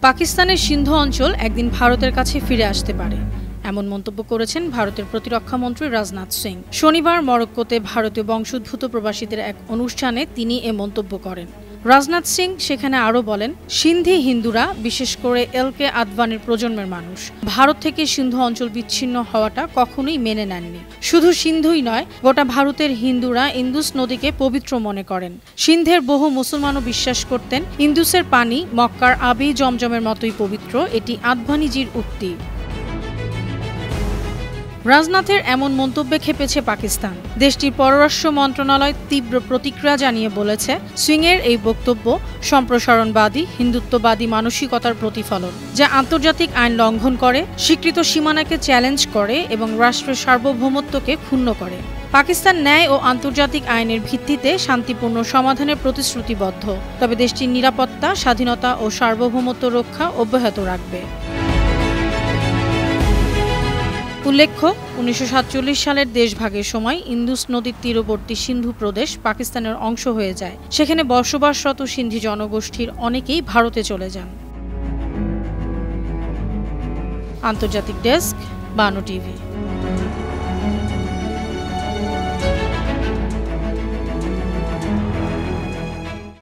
পাকিস্তানের সিন্ধু অঞ্চল একদিন ভারতের কাছে ফিরে আসতে পারে, এমন মন্তব্য করেছেন ভারতের প্রতিরক্ষা মন্ত্রী রাজনাথ সিং। শনিবার মরক্কোতে ভারতীয় বংশোদ্ভূত প্রবাসীদের এক অনুষ্ঠানে তিনি এ মন্তব্য করেন। রাজনাথ সিং সেখানে আরও বলেন, সিন্ধি হিন্দুরা, বিশেষ করে এলকে আদভানির প্রজন্মের মানুষ, ভারত থেকে সিন্ধু অঞ্চল বিচ্ছিন্ন হওয়াটা কখনোই মেনে নেননি। শুধু সিন্ধুই নয়, গোটা ভারতের হিন্দুরা ইন্দুস নদীকে পবিত্র মনে করেন। সিন্ধের বহু মুসলমানও বিশ্বাস করতেন ইন্দুসের পানি মক্কার আবি জমজমের মতোই পবিত্র। এটি আদভানিজির উক্তি। রাজনাথের এমন মন্তব্যে ক্ষেপেছে পাকিস্তান। দেশটির পররাষ্ট্র মন্ত্রণালয় তীব্র প্রতিক্রিয়া জানিয়ে বলেছে, সিংয়ের এই বক্তব্য সম্প্রসারণবাদী, হিন্দুত্ববাদী মানসিকতার প্রতিফলন, যা আন্তর্জাতিক আইন লঙ্ঘন করে, স্বীকৃত সীমানাকে চ্যালেঞ্জ করে এবং রাষ্ট্রের সার্বভৌমত্বকে ক্ষুণ্ণ করে। পাকিস্তান ন্যায় ও আন্তর্জাতিক আইনের ভিত্তিতে শান্তিপূর্ণ সমাধানের প্রতিশ্রুতিবদ্ধ, তবে দেশটির নিরাপত্তা, স্বাধীনতা ও সার্বভৌমত্ব রক্ষা অব্যাহত রাখবে। উল্লেখ্য, ১৯৪৭ সালের দেশভাগের সময় ইন্দুস নদীর তীরবর্তী সিন্ধু প্রদেশ পাকিস্তানের অংশ হয়ে যায়। সেখানে বসবাসরত সিন্ধি জনগোষ্ঠীর অনেকেই ভারতে চলে যান। আন্তর্জাতিক ডেস্ক, বানো টিভি।